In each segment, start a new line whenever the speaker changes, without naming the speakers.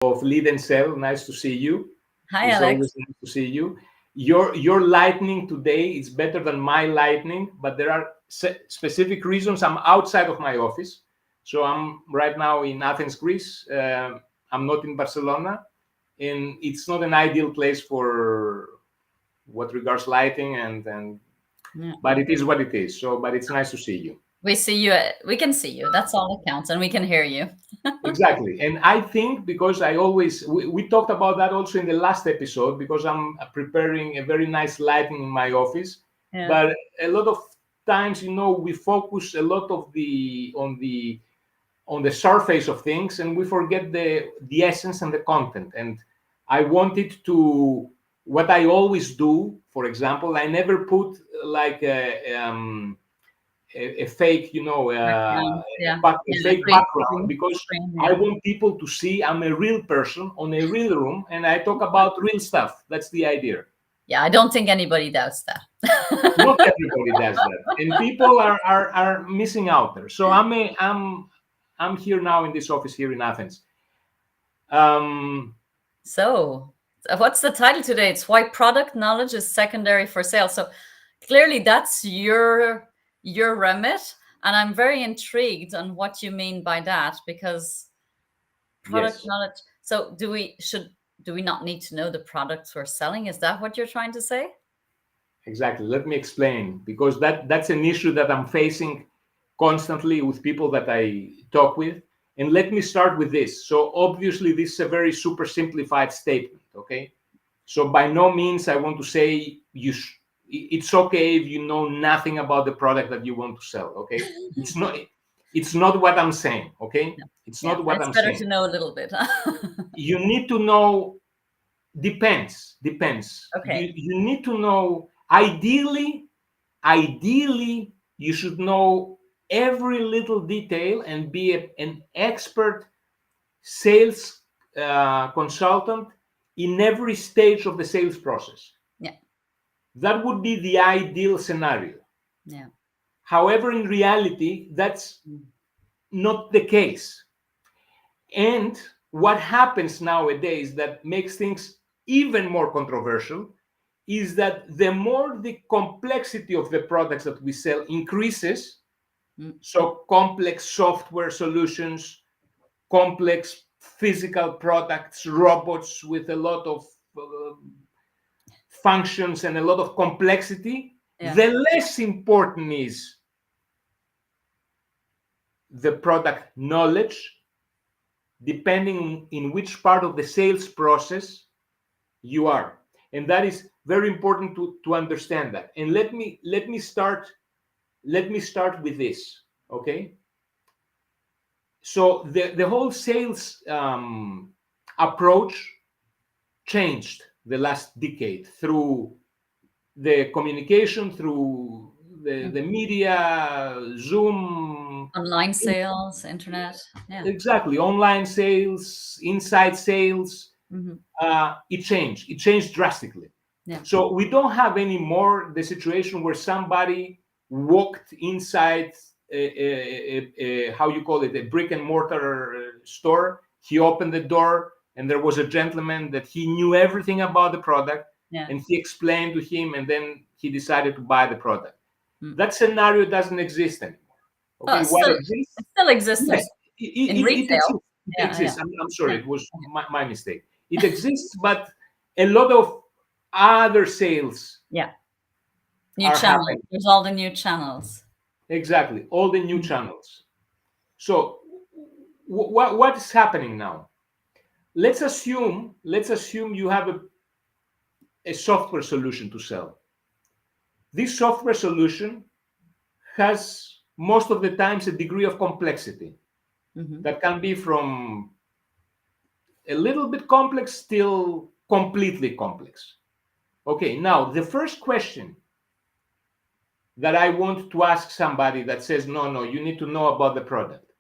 of Lead and Sell. Nice to see you.
Hi,
It's
Alex.
always nice to see you. Your lightning today is better than my lightning, but there are specific reasons. I'm outside of my office, so I'm right now in Athens, Greece. I'm not in Barcelona, and it's not an ideal place for what regards lighting and
Yeah.
but it is what it is. So, but it's nice to see you.
We see you. We can see you. That's all that counts, and we can hear you.
Exactly. And I think because we talked about that also in the last episode, because I'm preparing a very nice lighting in my office.
Yeah.
But a lot of times, we focus a lot of on the surface of things, and we forget the essence and the content. And I wanted to, what I always do, for example, I never put like a fake,
Background. Yeah.
a
Yeah.
fake
Green
background,
screen.
because I
Yeah.
want people to see I'm a real person on a real room, and I talk about real stuff. That's the idea.
Yeah. I don't think anybody doubts that.
Not everybody does that, and people are missing out there. So I'm here now in this office here in Athens. Um,
So, what's the title today? It's why product knowledge is secondary for sales. So, clearly, that's your remit, and I'm very intrigued on what you mean by that, because product
yes,
knowledge. So, do we not need to know the products we're selling? Is that what you're trying to say?
exactly. Let me explain, because that's an issue that I'm facing constantly with people that I talk with. And let me start with this. So obviously, this is a very super simplified statement. Okay. So by no means I want to say it's okay if you know nothing about the product that you want to sell. Okay. It's not what I'm saying. Okay.
Yeah.
It's
Yeah.
not what
It's
I'm
better to
saying.
know a little bit.
You need to know. Depends. you
Okay.
you need to know, ideally you should know every little detail and be an expert sales consultant in every stage of the sales process.
Yeah.
That would be the ideal scenario.
Yeah.
However, in reality, that's not the case. And what happens nowadays that makes things even more controversial is that the more the complexity of the products that we sell increases,
Mm.
so complex software solutions, complex physical products, robots with a lot of uh, functions and a lot of complexity,
Yeah.
the less important is the product knowledge, depending in which part of the sales process you are. And that is very important to understand that. And let me start with this. Okay. So the whole sales approach changed the last decade through the communication, through
Mm.
the media, Zoom.
Online sales, internet. Yeah.
Exactly, online sales, inside sales.
Hmm.
It changed drastically.
Yeah.
So we don't have anymore the situation where somebody walked inside how you call it, a brick and mortar store. He opened the door, and there was a gentleman that he knew everything about the product,
Yeah.
and he explained to him, and then he decided to buy the product.
Mm.
That scenario doesn't exist anymore.
Oh,
Okay, what
it
exists?
still exists
Yes,
in
it
retail.
exists. It
Yeah. Yeah.
exists. I'm sorry,
Yeah.
it was my mistake. It exists, but a lot of other sales
Yeah. New
are
channels.
happening.
There's all the new channels.
Exactly, all the new
Mm.
channels. So, what is happening now? Let's assume you have a software solution to sell. This software solution has most of the times a degree of complexity
Hmm.
that can be from a little bit complex till completely complex. Okay, now the first question that I want to ask somebody that says, no, no, you need to know about the product.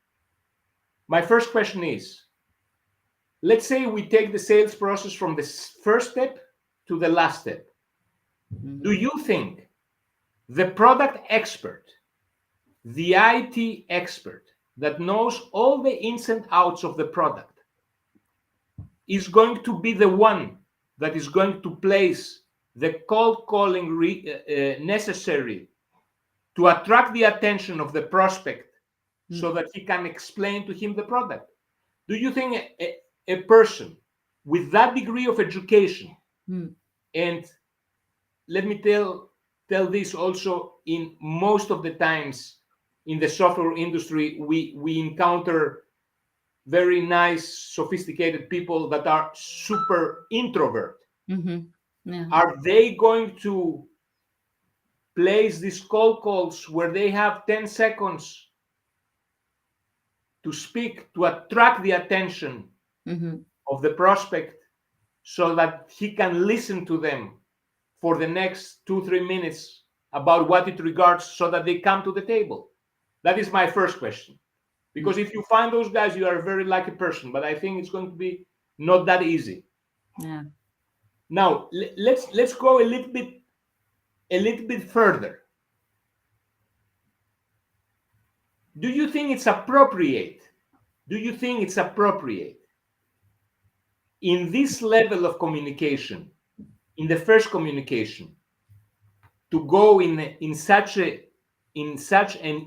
My first question is, let's say we take the sales process from the first step to the last step. Do
Hmm.
you think the product expert, the IT expert that knows all the ins and outs of the product, is going to be the one that is going to place the cold calling necessary to attract the attention of the prospect so that he can explain to him the product. Do you think a person with that degree of education, and let me tell this also, in most of the times in the software industry, we encounter very nice, sophisticated people that are super introvert.
Yeah.
Are they going to place these cold calls where they have 10 seconds to speak to attract the attention of the prospect so that he can listen to them for the next 2-3 minutes about what it regards so that they come to the table? That is my first question. Because if you find those guys, you are a very lucky person, but I think it's going to be not that easy.
Yeah.
Now let's go a little bit further. Do you think it's appropriate? Do you think it's appropriate in this level of communication, in the first communication, to go in such an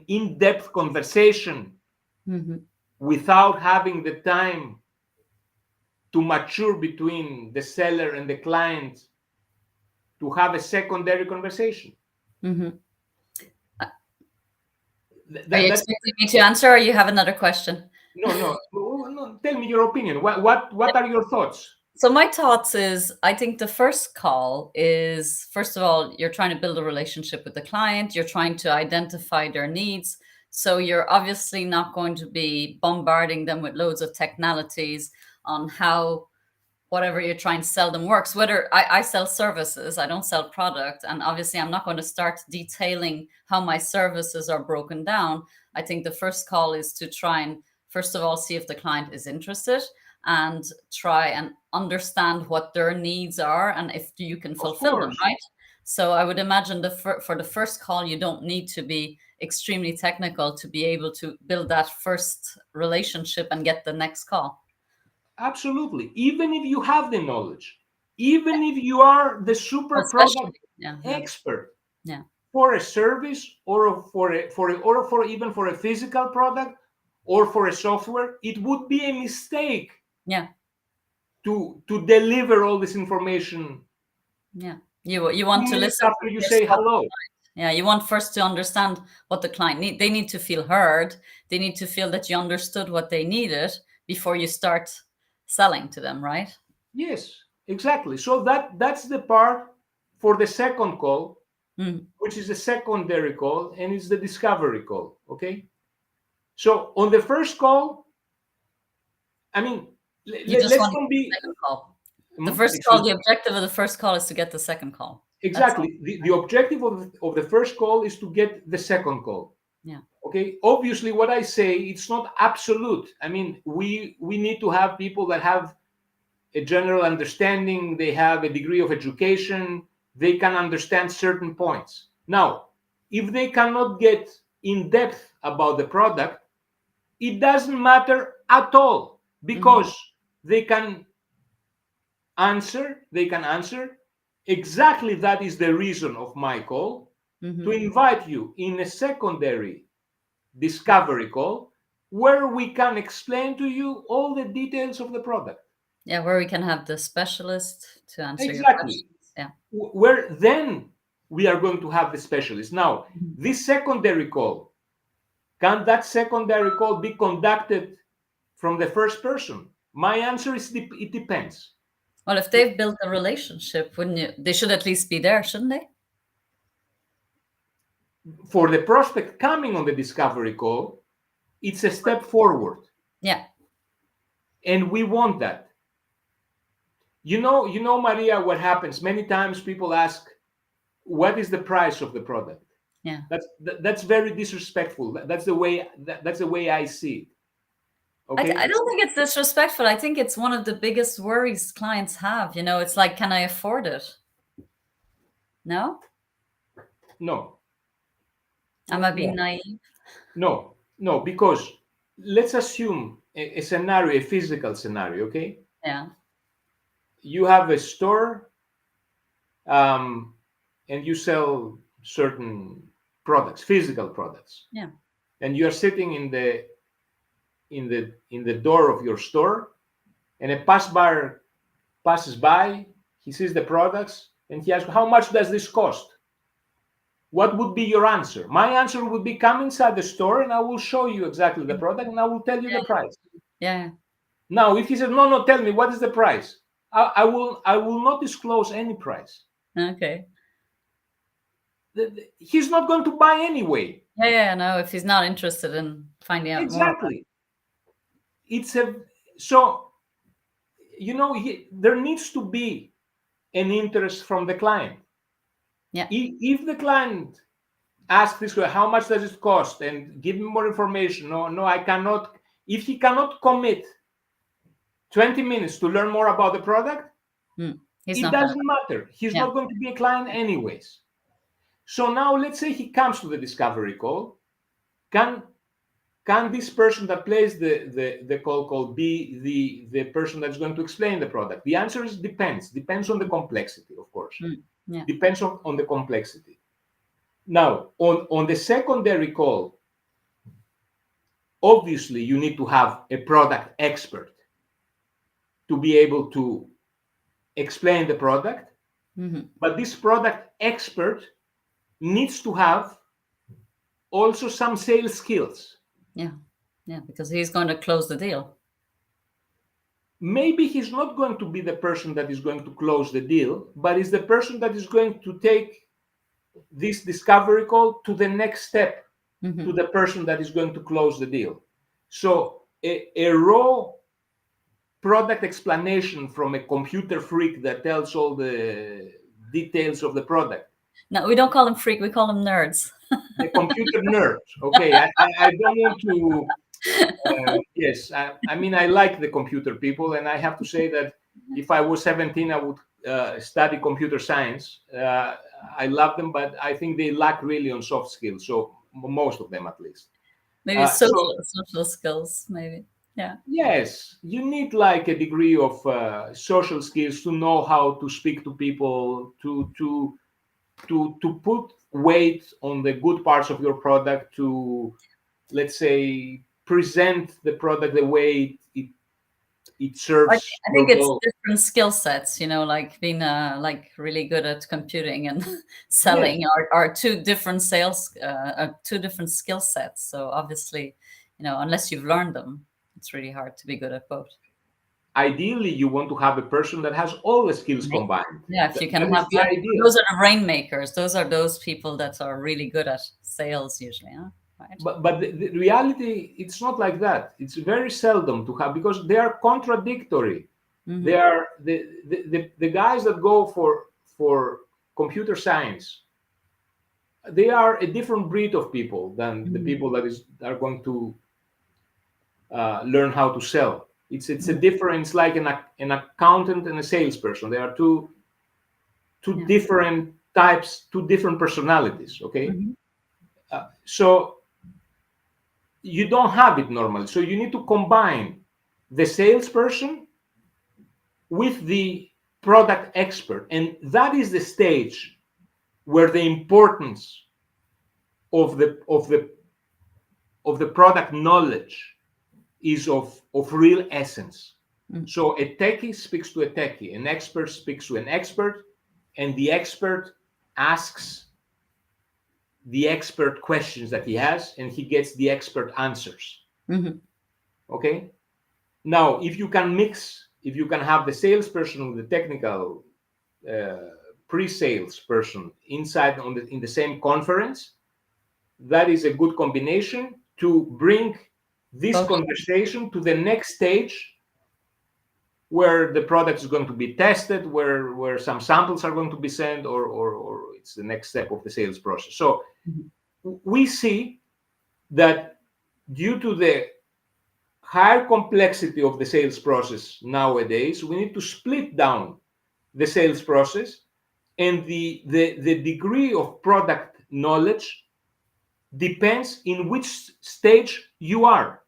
in-depth conversation without having the time to mature between the seller and the client to have a secondary conversation?
Are you expecting me to answer, or you have another question?
No. Tell me your opinion. What are your thoughts?
So my thoughts is, I think the first call is, first of all, you're trying to build a relationship with the client. You're trying to identify their needs. So you're obviously not going to be bombarding them with loads of technicalities on how whatever you're trying to sell them works. Whether I sell services, I don't sell product. And obviously I'm not going to start detailing how my services are broken down. I think the first call is to try and, first of all, see if the client is interested and try and understand what their needs are and if you can fulfill them, right? So I would imagine for the first call, you don't need to be extremely technical to be able to build that first relationship and get the next call.
Absolutely. Even if you have the knowledge, even if you are the super product expert for a service or for even for a physical product or for a software, it would be a mistake to deliver all this information.
You want to listen
after you say hello.
You want first to understand what the client need. They need to feel heard. They need to feel that you understood what they needed before you start selling to them, right?
Yes, exactly. So that's the part for the second call, which is the secondary call, and it's the discovery call. Okay. So on the first call, I mean, let's not be.
Second call. The first call, the objective of the first call is to get the second call.
Exactly. The objective of the first call is to get the second call.
Yeah.
Okay. Obviously, what I say, it's not absolute. I mean, we need to have people that have a general understanding, they have a degree of education, they can understand certain points. Now, if they cannot get in depth about the product, it doesn't matter at all, because they can answer exactly that is the reason of my call, to invite you in a secondary discovery call where we can explain to you all the details of the product.
Yeah, where we can have the specialist to answer your questions. Yeah.
Where then we are going to have the specialist. Now, this secondary call, can that secondary call be conducted from the first person? My answer is it depends.
Well, if they've built a relationship, they should at least be there, shouldn't they?
For the prospect coming on the discovery call, it's a step forward.
Yeah.
And we want that. You know, Maria, what happens many times, people ask, what is the price of the product?
Yeah.
That's very disrespectful. That's the way I see it. Okay.
I don't think it's disrespectful. I think it's one of the biggest worries clients have. It's like, can I afford it? No?
No.
Am I being naive?
No, because let's assume a scenario, a physical scenario, okay?
Yeah.
you have a store, um, and you sell certain products, physical products,
Yeah.
and you're sitting in the door of your store, and a passer passes by, he sees the products, and he asks, "How much does this cost?" What would be your answer? My answer would be, "Come inside the store, and I will show you exactly the product, and I will tell you the price."
Yeah.
Now, if he says, "No, no, tell me what is the price," I will not disclose any price.
Okay.
He's not going to buy anyway.
Yeah, yeah, no, if he's not interested in finding out more about
Exactly. It's a so there needs to be an interest from the client.
it. Yeah.
If the client asks this way, "How much does it cost?" and give me more information. No, no, I cannot. If he cannot commit 20 minutes to learn more about the product,
Mm. He's
it
not gonna.
doesn't matter. He's
Yeah.
not going to be a client anyways. So now let's say he comes to the discovery call. Can can this person that plays the call be the person that's going to explain the product? The answer is depends on the complexity, of course.
Mm. Yeah.
Depends on the complexity. Now, on the secondary call, obviously you need to have a product expert to be able to explain the product,
Hmm.
but this product expert needs to have also some sales skills.
Yeah. Yeah. Because he's going to close the deal.
Maybe he's not going to be the person that is going to close the deal, but is the person that is going to take this discovery call to the next step, to
Hmm.
the person that is going to close the deal. So a raw product explanation from a computer freak that tells all the details of the product,
No, we don't call them freak. We call them nerds.
the computer nerd. Okay, I don't want to. Yes, I mean, I like the computer people, and I have to say that if I was 17, I would study computer science. I love them, but I think they lack really on soft skills. So most of them, at least.
Maybe
So
social skills. Maybe. Yeah.
yes, you need like a degree of social skills to know how to speak to people, to put weight on the good parts of your product, to, let's say, present the product the way it
I
serves
I think
your
it's
goal.
different skill sets, like being like really good at computing and
Yes,
selling are two different two different skill sets. So obviously, unless you've learned them, it's really hard to be good at both.
ideally, you want to have a person that has all the skills
Right?
combined.
Yeah, if you can
That is
have
the
that,
ideal.
those are the rainmakers. Those are those people that are really good at sales usually, huh? Right?
But the reality, it's not like that. It's very seldom to have, because they are contradictory. They
Mm-hmm.
are the guys that go for computer science. They are a different breed of people than the
Mm-hmm.
people are going to learn how to sell. It's a
Mm-hmm.
difference, like an accountant and a salesperson. They are two
Yeah.
different types, two different personalities. Okay,
Mm-hmm.
so you don't have it normally. So you need to combine the salesperson with the product expert, and that is the stage where the importance of the product knowledge is of real essence.
Mm-hmm.
So a techie speaks to a techie, an expert speaks to an expert, and the expert asks the expert questions that he has, and he gets the expert answers.
Mm-hmm.
Okay. Now, if you can have the salesperson with the technical pre-sales person inside in the same conference, that is a good combination to bring this
Both.
conversation to the next stage, where the product is going to be tested, where some samples are going to be sent, or it's the next step of the sales process. So
Mhm.
we see that due to the higher complexity of the sales process nowadays, we need to split down the sales process, and the degree of product knowledge depends in which stage you are.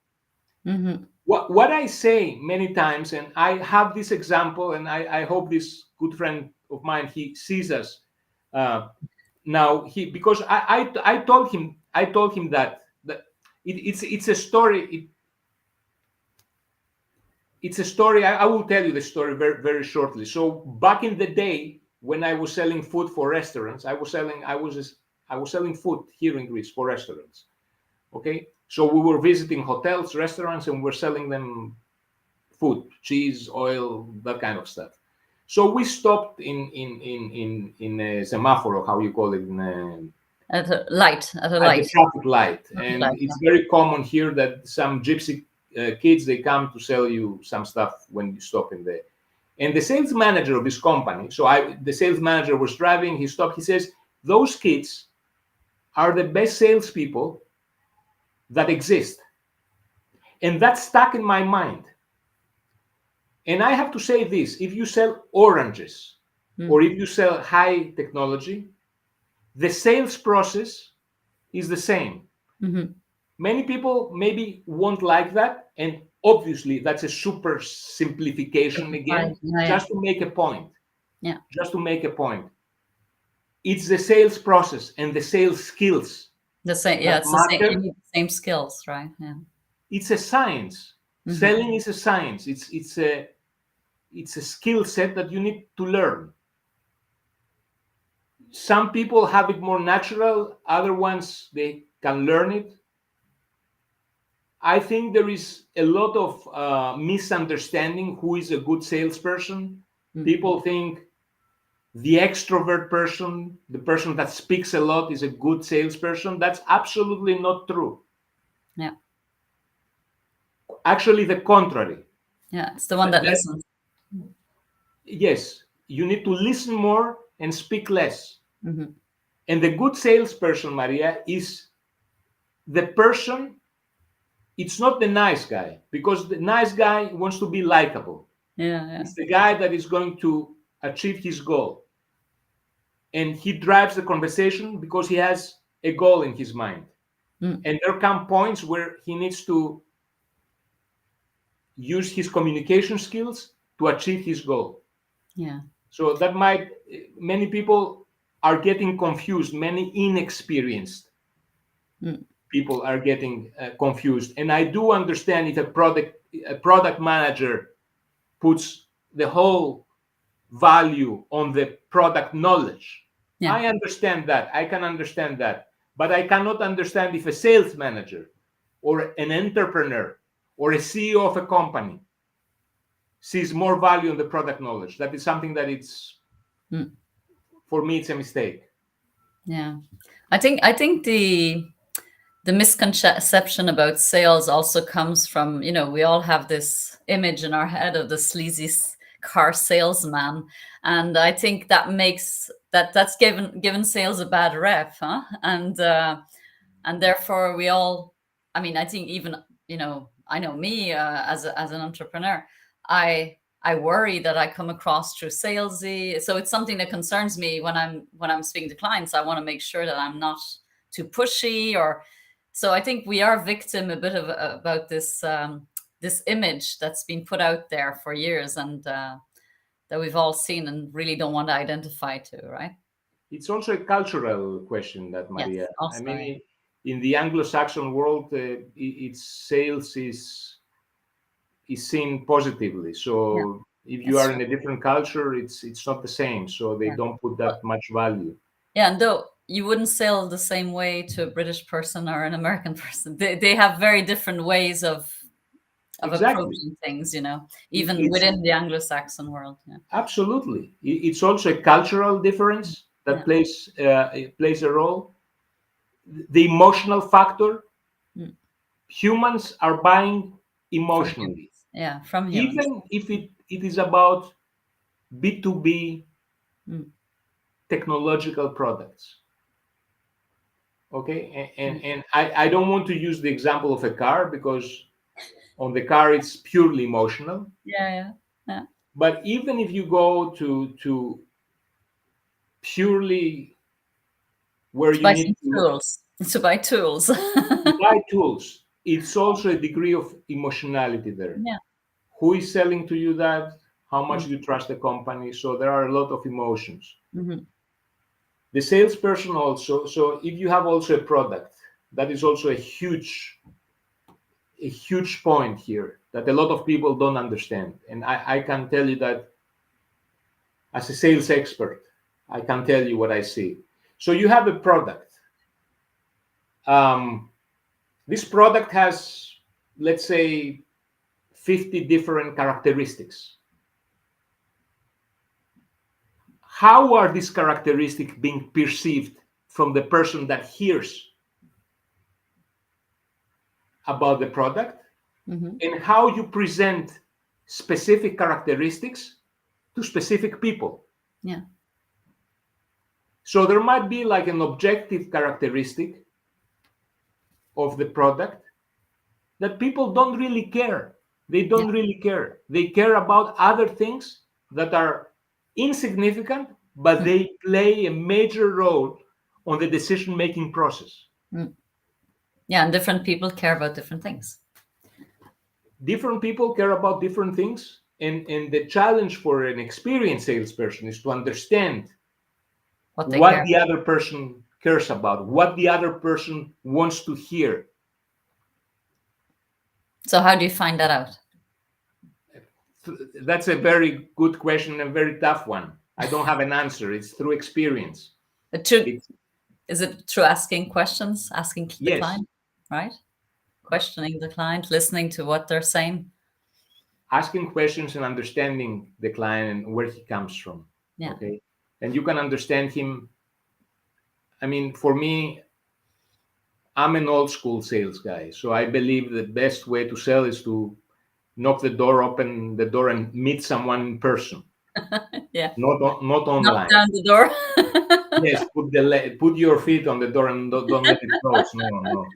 Mm-hmm.
what I say many times, and I have this example, and I hope this good friend of mine, he sees us now. He, because I told him that it's a story. It's a story. I will tell you the story very very shortly. So back in the day when I was selling food for restaurants, I was selling food here in Greece for restaurants. Okay, so we were visiting hotels, restaurants, and we're selling them food, cheese, oil, that kind of stuff. So we stopped in a semaphore, how you call it,
At a
at the
light.
traffic light,
Traffic
and
light,
it's very common here that some gypsy kids, they come to sell you some stuff when you stop in there. And the sales manager of this company, so the sales manager was driving, he stopped, he says, those kids are the best salespeople that exist. And that stuck in my mind. And I have to say this, if you sell oranges
yeah.
or if you sell high technology, the sales process is the same.
Mm-hmm.
Many people maybe won't like that. And obviously, that's a super simplification
Right.
again,
Yeah, yeah,
just to make a point.
yeah.
Just to make a point. It's the sales process and the sales skills
The same.
that
Yeah, it's the same. You
matter.
need the same skills, right? Yeah.
It's a science.
Mm-hmm.
Selling is a science. It's a skill set that you need to learn. Some people have it more natural, other ones they can learn it. I think there is a lot of misunderstanding who is a good salesperson.
Mm.
People think the extrovert person, the person that speaks a lot, is a good salesperson. That's absolutely not true.
Yeah,
Actually, the contrary.
yeah. It's the one that listens.
Yes, you need to listen more and speak less.
Mm-hmm.
And the good salesperson, Maria, is the person, it's not the nice guy, because the nice guy wants to be likable.
Yeah, yeah.
It's the guy that is going to achieve his goal. And he drives the conversation because he has a goal in his mind.
Mm.
And there come points where he needs to use his communication skills to achieve his goal.
Yeah.
So that might, many people are getting confused, many inexperienced
Mm.
people are getting confused. And I do understand if a product manager puts the whole value on the product knowledge.
Yeah.
I understand that. I can understand that. But I cannot understand if a sales manager or an entrepreneur or a CEO of a company sees more value in the product knowledge. That is something that it's,
Mm.
for me, it's a mistake.
Yeah. I think the misconception about sales also comes from, we all have this image in our head of the sleazy car salesman, and I think that makes that's given sales a bad rep, huh? And therefore we all, I mean, I think even, I know me, as an entrepreneur, I worry that I come across too salesy, so it's something that concerns me when I'm speaking to clients. I want to make sure that I'm not too pushy, or so I think we are victim a bit of about this image that's been put out there for years, and that we've all seen and really don't want to identify to, right?
It's also a cultural question, that, Maria.
Yes,
I
also, yeah.
mean, in the Anglo-Saxon world, its sales is seen positively.
Yeah,
So if you
it's
are
true.
in a different culture, it's not the same. So they
Yeah.
don't put
But
that much value.
yeah, and though you wouldn't sell the same way to a British person or an American person, they have very different ways of
Exactly.
approaching things, even
It's
within the Anglo-Saxon world. Yeah.
absolutely. It's also a cultural difference that
Yeah.
plays a role. The emotional factor.
Mm.
Humans are buying
From
emotionally,
humans. Yeah, from humans.
even if it is about B2B
Mm.
technological products. Okay, and,
Yeah.
and I don't want to use the example of a car, because on the car it's purely emotional.
Yeah, yeah, yeah.
But even if you go to purely where
To
you
buy
need
some
to
tools. To buy tools.
buy tools, it's also a degree of emotionality there.
Yeah.
Who is selling to you that? How much
Mm.
do you trust the company? So there are a lot of emotions.
Mhm.
The salesperson also. So if you have also a product, that is also a huge point here that a lot of people don't understand. And I can tell you that as a sales expert, I can tell you what I see. So you have a product. Um, this product has, let's say, 50 different characteristics. How are these characteristics being perceived from the person that hears about the product,
Mhm.
and how you present specific characteristics to specific people?
Yeah.
So there might be like an objective characteristic of the product that people don't really care. They
Yeah.
don't really care. They care about other things that are insignificant, but
Mm.
they play a major role on the decision making process.
Mm. Yeah, and different people care about different things.
Different people care about different things. And the challenge for an experienced salesperson is to understand
What they
what
care.
the other person cares about, what the other person wants to hear.
So how do you find that out?
That's a very good question and a very tough one. I don't have an answer. It's through experience.
Through,
It's
is it through asking questions, asking the
yes,
client, right? Questioning the client, listening to what they're saying.
asking questions and understanding the client and where he comes from.
Yeah.
Okay, and you can understand him. I mean, for me, I'm an old school sales guy, so I believe the best way to sell is to knock the door, open the door, and meet someone in person,
Yeah.
not
Knock
online.
down the door.
Yes, put your feet on the door and don't let it close. No, no,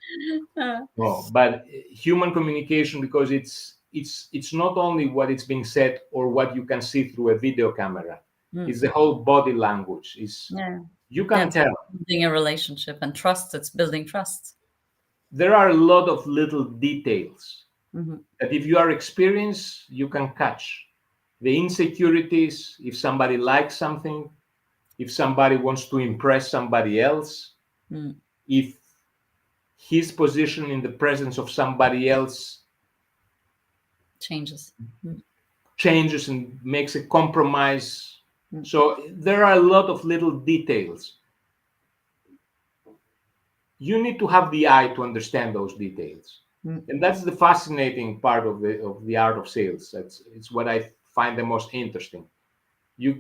no. But human communication, because it's not only what is being said or what you can see through a video camera.
Mm.
It's the whole body language. Is
Yeah.
you
Yeah,
can
it's
tell.
building a relationship and trust. It's building trust.
There are a lot of little details
Hmm.
that if you are experienced, you can catch. The insecurities, if somebody likes something, if somebody wants to impress somebody else,
Mm.
if his position in the presence of somebody else
Changes. Mm.
changes and makes a compromise.
Mm.
So there are a lot of little details. You need to have the eye to understand those details.
Mm.
And that's the fascinating part of the art of sales. That's it's what I find the most interesting. You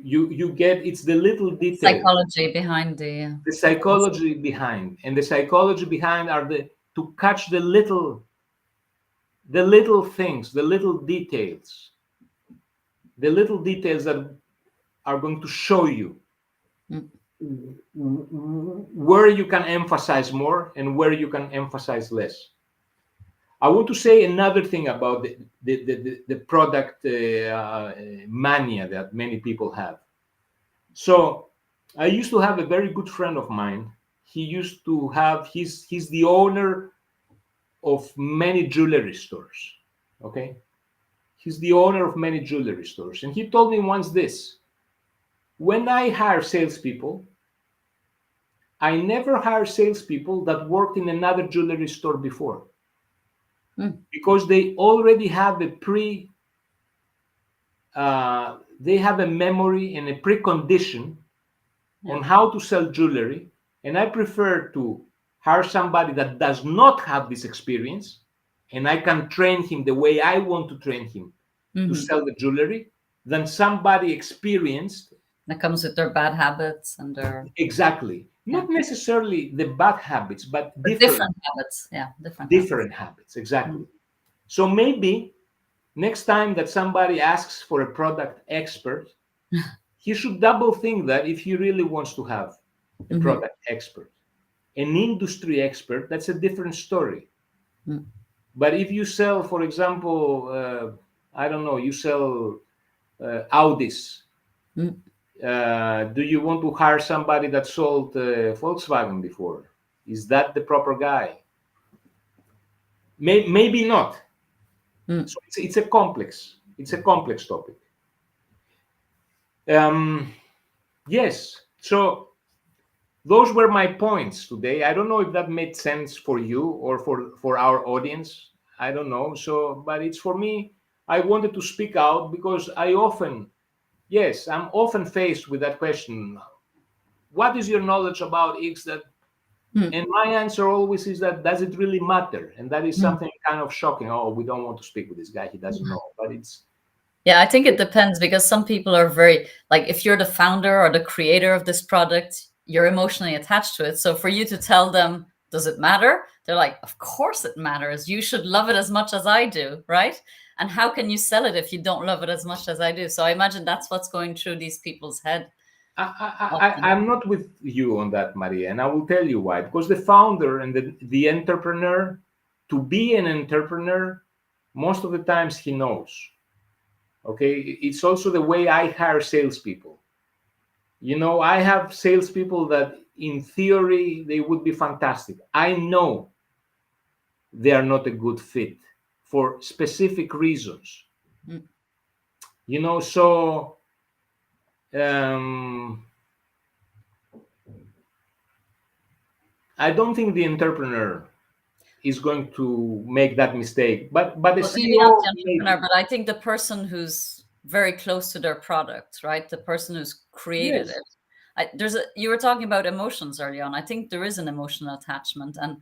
get it's the little details,
Psychology behind
the psychology behind, and the psychology behind are to catch the little things, the little details that are going to show you
Mm.
where you can emphasize more and where you can emphasize less. I want to say another thing about the product mania that many people have. So I used to have a very good friend of mine. He used to have he's the owner of many jewelry stores. Okay, he's the owner of many jewelry stores, and he told me once this: when I hire salespeople, I never hire salespeople that worked in another jewelry store before
Mm.
because they already have they have a memory and a precondition
Yeah.
on how to sell jewelry, and I prefer to hire somebody that does not have this experience, and I can train him the way I want to train him to
Hmm.
sell the jewelry than somebody experienced.
That comes with their bad habits and their,
Exactly,
yeah,
not necessarily the bad habits, but
but different habits. Yeah, different habits.
different habits. Exactly.
Mm.
So maybe next time that somebody asks for a product expert, he should double think that if he really wants to have a
Hmm.
product expert. An industry expert, that's a different story.
Mm.
But if you sell, for example, I don't know, you sell Audis,
Mm.
do you want to hire somebody that sold Volkswagen before? Is that the proper guy? Maybe not.
Mm.
So it's a complex topic. Um, yes. So those were my points today. I don't know if that made sense for you or for our audience. I don't know. So, but it's for me. I wanted to speak out because yes, I'm often faced with that question. What is your knowledge about X? That,
Mm.
and my answer always is that does it really matter? And that is
Mm.
something kind of shocking. Oh, we don't want to speak with this guy. He doesn't know. But it's
Yeah, I think it depends because some people are very like if you're the founder or the creator of this product, you're emotionally attached to it. So for you to tell them, does it matter? They're like, of course it matters. You should love it as much as I do, right? And how can you sell it if you don't love it as much as I do? So I imagine that's what's going through these people's head often.
I'm not with you on that, Maria, and I will tell you why. Because the founder and the entrepreneur, to be an entrepreneur, most of the times he knows. Okay, it's also the way I hire salespeople. I have salespeople that, in theory, they would be fantastic. I know they are not a good fit for specific reasons.
Mm.
So um, I don't think the entrepreneur is going to make that mistake. But the
Well, maybe not
CEO
the entrepreneur,
maybe.
but I think the person who's very close to their product, right? The person who's created
Yes,
it. You were talking about emotions early on. I think there is an emotional attachment. And,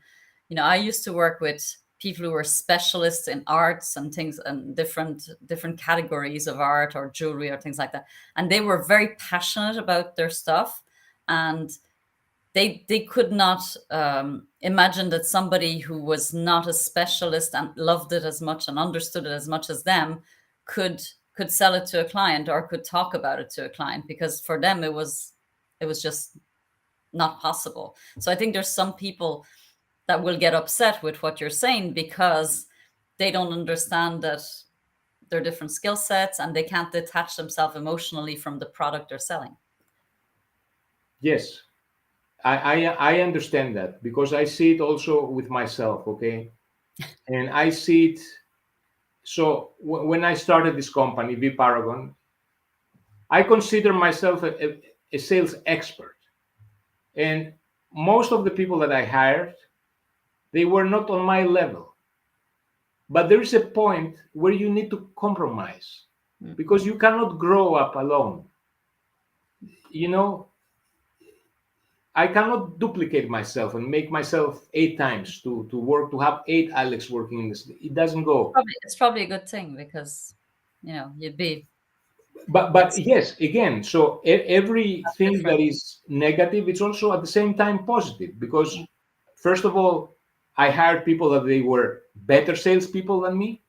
I used to work with people who were specialists in arts and things and different categories of art or jewelry or things like that. And they were very passionate about their stuff. And they could not imagine that somebody who was not a specialist and loved it as much and understood it as much as them could could sell it to a client or could talk about it to a client because for them it was just not possible. So I think there's some people that will get upset with what you're saying because they don't understand that they're different skill sets and they can't detach themselves emotionally from the product they're selling.
yes, I understand that because I see it also with myself. Okay, and I see it. So when I started this company, V Paragon, I consider myself a sales expert, and most of the people that I hired, they were not on my level. But there is a point where you need to compromise
Mm.
because you cannot grow up alone. You know, I cannot duplicate myself and make myself 8 times to work to have 8 Alex working in this. It doesn't go.
It's probably a good thing because you'd be
But
it's
yes, again, so everything that
different.
is negative, it's also at the same time positive because first of all, I hired people that they were better salespeople than me.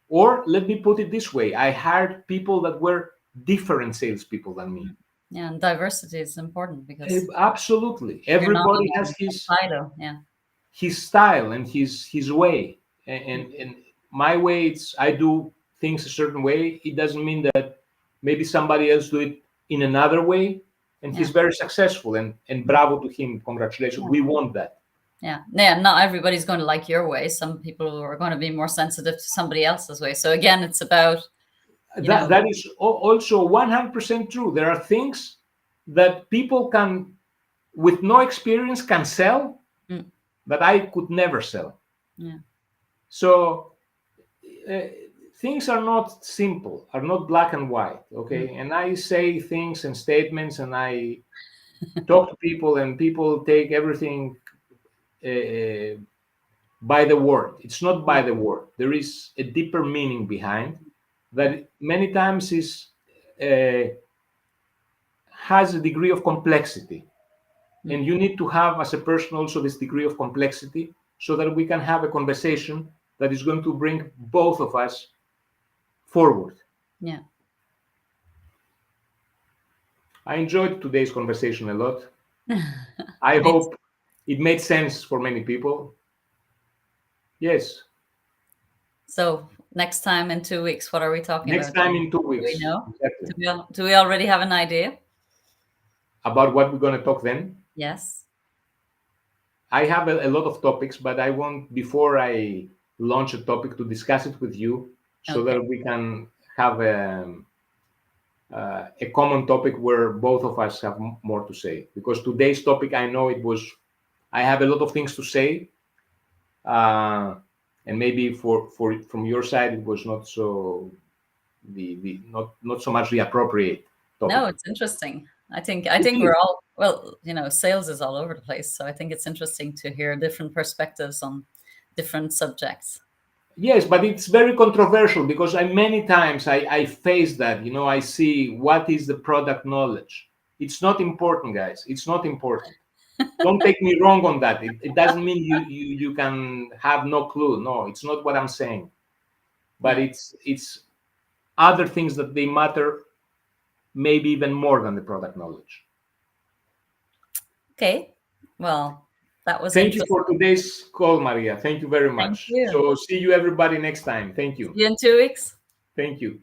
Or let me put it this way: I hired people that were different salespeople than me.
Yeah, and diversity is important because
Absolutely,
you're not
everybody
in
has
a silo. Yeah.
his style and his way, and my way. It's I do things a certain way. It doesn't mean that maybe somebody else do it in another way, and he's
Yeah.
very successful. And bravo to him. Congratulations.
Yeah.
We want that.
Yeah. Not everybody's going to like your way. Some people are going to be more sensitive to somebody else's way. So again, it's about, you
That
know,
that is also 100% true. There are things that people can, with no experience, can sell
mm,
that I could never sell.
yeah.
So uh, things are not simple, are not black and white.
Mm,
Okay, and I say things and statements, and I talk to people, and people take everything uh, by the word. It's not
mm,
by the word. There is a deeper meaning behind that. Many times is uh, has a degree of complexity,
mm,
and you need to have as a person also this degree of complexity so that we can have a conversation that is going to bring both of us forward.
yeah.
I enjoyed today's conversation a lot. I
Me too.
hope it made sense for many people. Yes.
So next time in 2 weeks, what are we talking
Next
about,
time
Jim?
in two
Do we
weeks,
know?
exactly,
Do we already have an idea?
about what we're going to talk then.
Yes.
I have a lot of topics, but I want, before I launch a topic to discuss it with you, so
Okay.
that we can have a common topic where both of us have more to say. Because today's topic, I know I have a lot of things to say, uh, and maybe for from your side, it was not so the not so much the appropriate
No,
topic.
it's interesting. I
It
think
is.
we're all, well, sales is all over the place. So I think it's interesting to hear different perspectives on different subjects.
Yes, but it's very controversial because many times I face that. I see what is the product knowledge. It's not important, guys. It's not important. Don't take me wrong on that. It doesn't mean you can have no clue. No, it's not what I'm saying. But
Yeah.
it's other things that they matter, maybe even more than the product knowledge.
Okay. Well, that was
Thank you
interesting.
for today's call, Maria. Thank you very
Thank
much.
you.
So see you everybody next time. Thank
See
you.
you in 2 weeks.
Thank you.